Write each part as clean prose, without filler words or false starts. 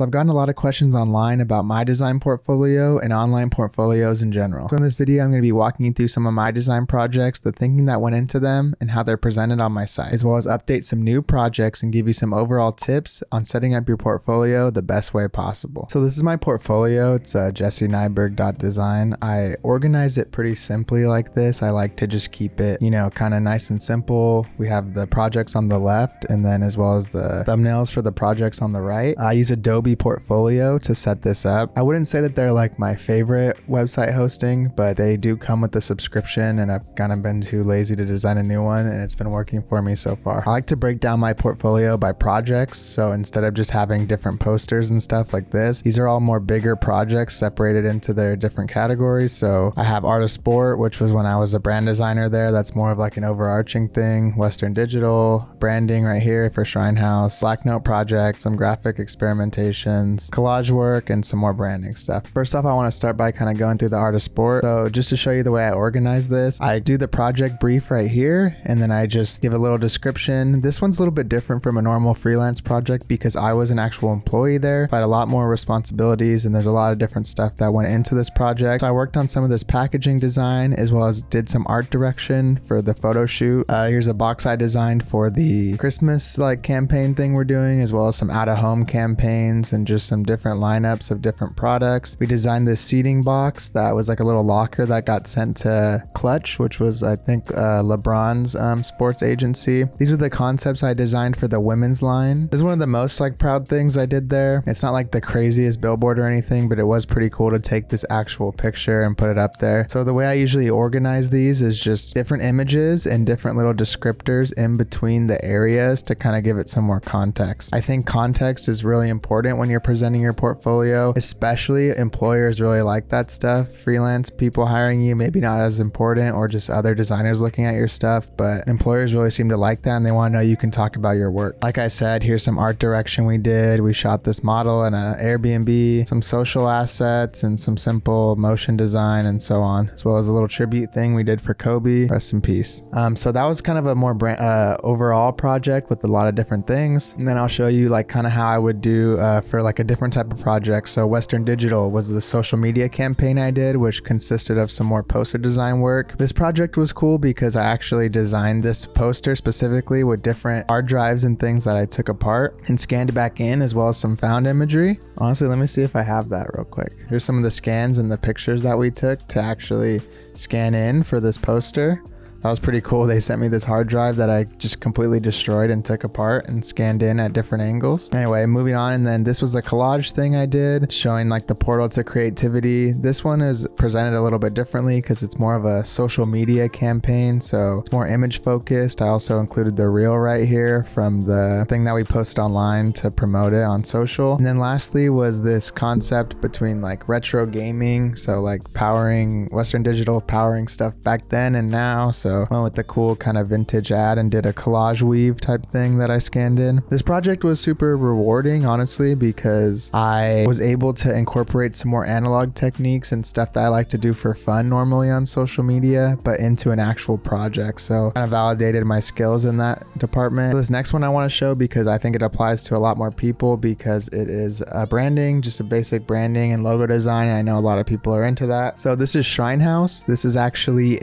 I've gotten a lot of questions online about my design portfolio and online portfolios in general. So in this video, I'm going to be walking you through some of my design projects, the thinking that went into them, and how they're presented on my site, as well as update some new projects and give you some overall tips on setting up your portfolio the best way possible. So this is my portfolio. It's jessenyberg.design. I organize it pretty simply like this. I like to just keep it, kind of nice and simple. We have the projects on the left and then as well as the thumbnails for the projects on the right. I use Adobe Portfolio to set this up. I wouldn't say that they're like my favorite website hosting, but they do come with a subscription and I've kind of been too lazy to design a new one and it's been working for me so far. I like to break down my portfolio by projects. So instead of just having different posters and stuff like this, these are all more bigger projects separated into their different categories. So I have Art of Sport, which was when I was a brand designer there. That's more of like an overarching thing. Western Digital, branding right here for Shrine House, Black Note project, some graphic experimentation, collage work, and some more branding stuff. First off, I want to start by kind of going through the Art of Sport. So just to show you the way I organize this, I do the project brief right here, and then I just give a little description. This one's a little bit different from a normal freelance project because I was an actual employee there. I had a lot more responsibilities, and there's a lot of different stuff that went into this project. So I worked on some of this packaging design as well as did some art direction for the photo shoot. Here's a box I designed for the Christmas campaign thing we're doing, as well as some out-of-home campaigns and just some different lineups of different products. We designed this seating box that was like a little locker that got sent to Clutch, which was I think LeBron's sports agency. These are the concepts I designed for the women's line. This is one of the most proud things I did there. It's not like the craziest billboard or anything, but it was pretty cool to take this actual picture and put it up there. So the way I usually organize these is just different images and different little descriptors in between the areas to kind of give it some more context. I think context is really important when you're presenting your portfolio, especially employers really like that stuff. Freelance people hiring you, maybe not as important, or just other designers looking at your stuff, but employers really seem to like that and they want to know you can talk about your work. Like I said, here's some art direction we did. We shot this model in an Airbnb, some social assets, and some simple motion design and so on, as well as a little tribute thing we did for Kobe. Rest in peace. So that was kind of a more overall project with a lot of different things. And then I'll show you kind of how I would do for a different type of project. So Western Digital was the social media campaign I did, which consisted of some more poster design work. This project was cool because I actually designed this poster specifically with different hard drives and things that I took apart and scanned it back in, as well as some found imagery. Honestly, let me see if I have that real quick. Here's some of the scans and the pictures that we took to actually scan in for this poster. That was pretty cool. They sent me this hard drive that I just completely destroyed and took apart and scanned in at different angles. Anyway, moving on. And then this was a collage thing I did showing the portal to creativity. This one is presented a little bit differently because it's more of a social media campaign. So it's more image focused. I also included the reel right here from the thing that we posted online to promote it on social. And then lastly was this concept between retro gaming. So powering Western Digital, powering stuff back then and now. So went with the cool kind of vintage ad and did a collage weave type thing that I scanned in. This project was super rewarding, honestly, because I was able to incorporate some more analog techniques and stuff that I like to do for fun normally on social media, but into an actual project. So kind of validated my skills in that department. So this next one I want to show because I think it applies to a lot more people because it is branding, just a basic branding and logo design. I know a lot of people are into that. So this is Shrine House. This is actually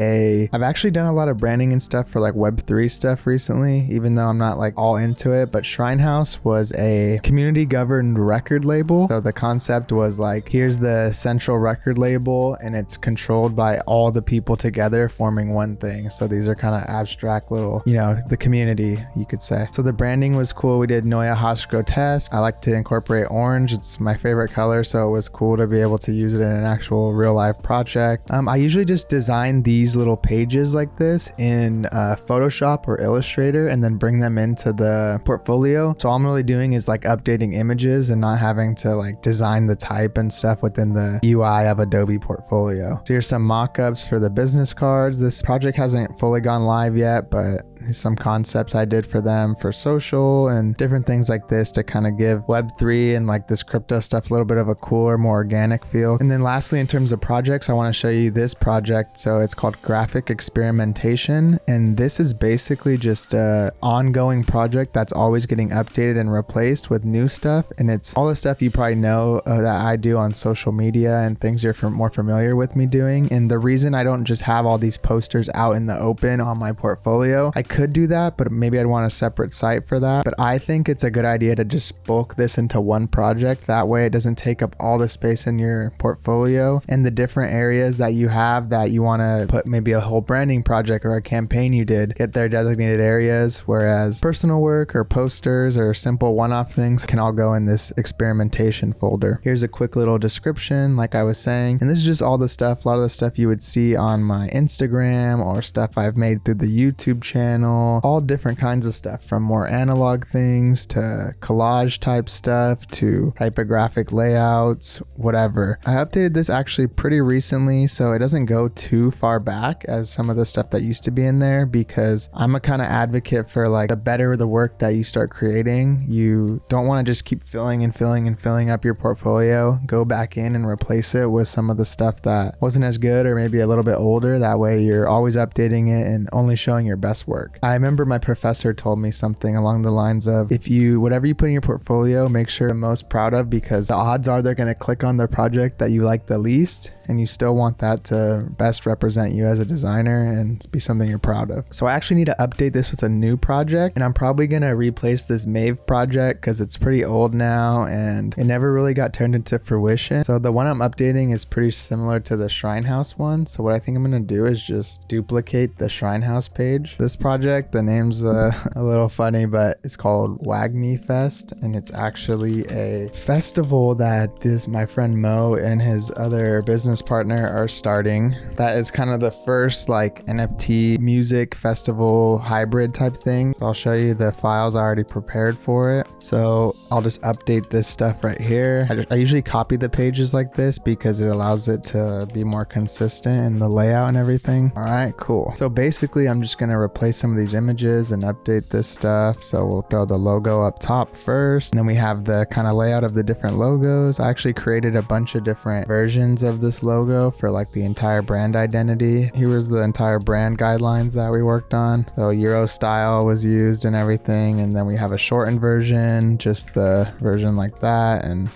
I've actually done a lot of branding and stuff for Web3 stuff recently, even though I'm not all into it, but Shrine House was a community governed record label. So the concept was here's the central record label and it's controlled by all the people together forming one thing. So these are kind of abstract little, the community, you could say. So the branding was cool. We did Neue Haus Grotesk. I like to incorporate orange. It's my favorite color. So it was cool to be able to use it in an actual real life project. I usually just design these little pages like this in Photoshop or Illustrator and then bring them into the portfolio. So all I'm really doing is updating images and not having to design the type and stuff within the UI of Adobe Portfolio. So here's some mock-ups for the business cards. This project hasn't fully gone live yet, but some concepts I did for them for social and different things like this to kind of give Web3 and like this crypto stuff a little bit of a cooler, more organic feel. And then lastly, in terms of projects, I want to show you this project. So it's called Graphic Experimentation. And this is basically just a ongoing project that's always getting updated and replaced with new stuff. And it's all the stuff you probably know that I do on social media and things you're more familiar with me doing. And the reason I don't just have all these posters out in the open on my portfolio, I could do that, but maybe I'd want a separate site for that. But I think it's a good idea to just bulk this into one project. That way it doesn't take up all the space in your portfolio, and the different areas that you have that you want to put maybe a whole branding project or a campaign you did, get their designated areas, whereas personal work or posters or simple one-off things can all go in this experimentation folder. Here's a quick little description like I was saying, and this is just all the stuff, a lot of the stuff you would see on my Instagram or stuff I've made through the YouTube channel, all different kinds of stuff from more analog things to collage type stuff to typographic layouts, whatever. I updated this actually pretty recently, so it doesn't go too far back as some of the stuff that used to be in there, because I'm a kind of advocate for like the better the work that you start creating, you don't want to just keep filling up your portfolio. Go back in and replace it with some of the stuff that wasn't as good or maybe a little bit older. That way you're always updating it and only showing your best work. I remember my professor told me something along the lines of, whatever you put in your portfolio, make sure you're most proud of, because the odds are they're going to click on the project that you like the least, and you still want that to best represent you as a designer and be something you're proud of. So I actually need to update this with a new project, and I'm probably going to replace this Mave project because it's pretty old now and it never really got turned into fruition. So the one I'm updating is pretty similar to the Shrine House one. So what I think I'm going to do is just duplicate the Shrine House page. This project, the name's a little funny, but it's called WAGME Fest, and it's actually a festival that my friend Mo and his other business partner are starting. That is kind of the first like NFT music festival hybrid type thing. So I'll show you the files I already prepared for it. So I'll just update this stuff right here. I usually copy the pages like this because it allows it to be more consistent in the layout and everything. All right, cool. So basically I'm just going to replace some of these images and update this stuff. So we'll throw the logo up top first, and then we have the kind of layout of the different logos. I actually created a bunch of different versions of this logo for like the entire brand identity. Here was the entire brand guidelines that we worked on. So Euro style was used and everything, and then we have a shortened version, just the version like that, and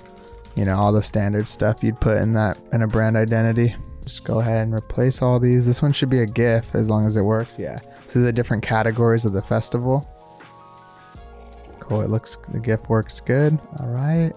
you know, all the standard stuff you'd put in a brand identity. Just go ahead and replace all these. This one should be a GIF as long as it works. Yeah. So the different categories of the festival. Cool. The GIF works good. All right.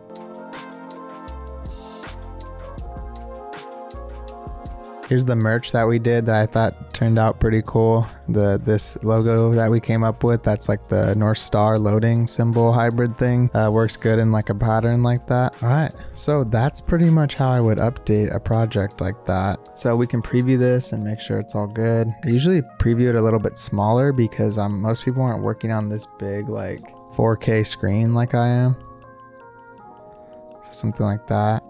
Here's the merch that we did that I thought turned out pretty cool. This logo that we came up with, that's like the North Star loading symbol hybrid thing. Works good in like a pattern like that. All right, so that's pretty much how I would update a project like that. So we can preview this and make sure it's all good. I usually preview it a little bit smaller because most people aren't working on this big like 4K screen like I am. So something like that.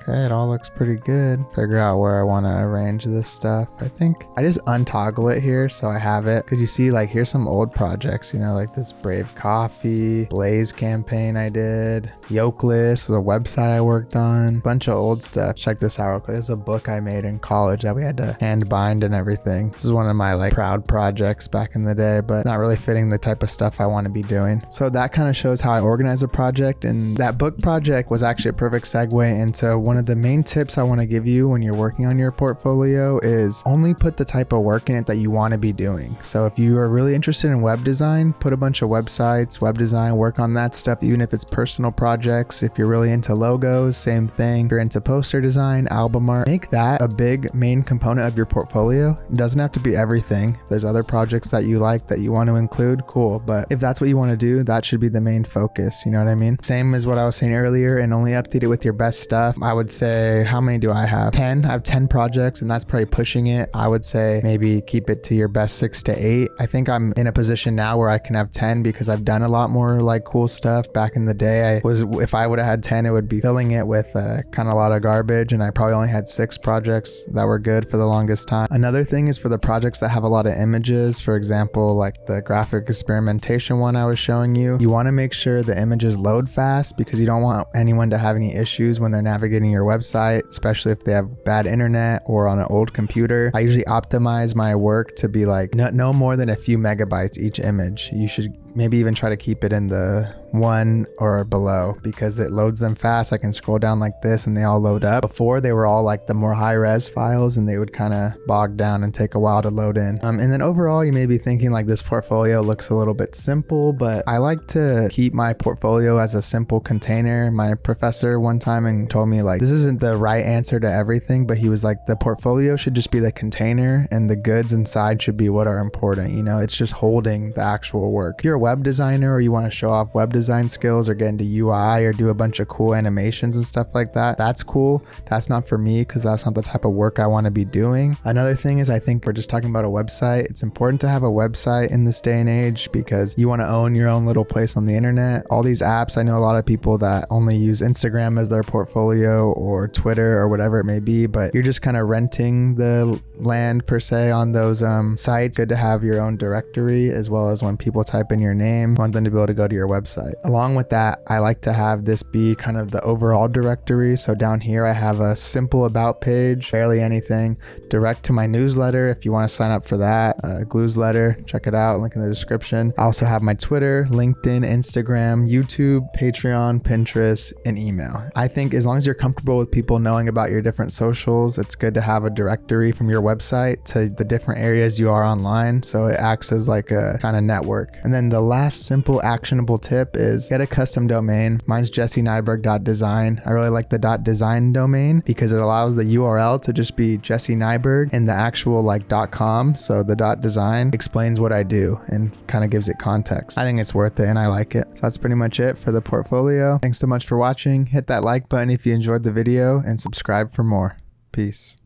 Okay, it all looks pretty good. Figure out where I want to arrange this stuff. I think I just untoggle it here so I have it, because you see like here's some old projects, you know, like this Brave Coffee, Blaze campaign I did, Yokeless was a website I worked on, bunch of old stuff. Check this out real quick. This is a book I made in college that we had to hand bind and everything. This is one of my like proud projects back in the day, but not really fitting the type of stuff I want to be doing. So that kind of shows how I organize a project, and that book project was actually a perfect segue into one of the main tips I want to give you when you're working on your portfolio is only put the type of work in it that you want to be doing. So if you are really interested in web design, put a bunch of websites, web design, work on that stuff, even if it's personal projects. If you're really into logos, same thing. If you're into poster design, album art, make that a big main component of your portfolio. It doesn't have to be everything. If there's other projects that you like that you want to include, cool. But if that's what you want to do, that should be the main focus. You know what I mean? Same as what I was saying earlier, and only update it with your best stuff. I would would say, how many do I have? 10. I have 10 projects, and that's probably pushing it. I would say maybe keep it to your best 6 to 8. I think I'm in a position now where I can have 10 because I've done a lot more like cool stuff. Back in the day, if I would have had 10, it would be filling it with kind of a lot of garbage, and I probably only had 6 projects that were good for the longest time. Another thing is for the projects that have a lot of images, for example, like the graphic experimentation one I was showing you, you want to make sure the images load fast because you don't want anyone to have any issues when they're navigating your website, especially if they have bad internet or on an old computer. I usually optimize my work to be like no more than a few megabytes each image. You should maybe even try to keep it in the 1 or below because it loads them fast. I can scroll down like this and they all load up. Before, they were all like the more high res files and they would kind of bog down and take a while to load in. And then overall, you may be thinking like this portfolio looks a little bit simple, but I like to keep my portfolio as a simple container. My professor one time and told me like, this isn't the right answer to everything, but he was like, the portfolio should just be the container and the goods inside should be what are important. You know, it's just holding the actual work. If you're a web designer or you want to show off web design skills or get into UI or do a bunch of cool animations and stuff like that, that's cool. That's not for me because that's not the type of work I want to be doing. Another thing is I think we're just talking about a website. It's important to have a website in this day and age because you want to own your own little place on the internet. All these apps, I know a lot of people that only use Instagram as their portfolio or Twitter or whatever it may be, but you're just kind of renting the land per se on those sites. Good to have your own directory as well as when people type in your name, you want them to be able to go to your website. Along with that, I like to have this be kind of the overall directory. So down here, I have a simple about page, barely anything, direct to my newsletter if you want to sign up for that, Glewsletter, check it out, link in the description. I also have my Twitter, LinkedIn, Instagram, YouTube, Patreon, Pinterest, and email. I think as long as you're comfortable with people knowing about your different socials, it's good to have a directory from your website to the different areas you are online. So it acts as like a kind of network. And then the last simple actionable tip is get a custom domain. Mine's jessenyberg.design. I really like the .design domain because it allows the URL to just be Jesse Nyberg and the actual like .com. So the .design explains what I do and kind of gives it context. I think it's worth it and I like it. So that's pretty much it for the portfolio. Thanks so much for watching. Hit that like button if you enjoyed the video and subscribe for more. Peace.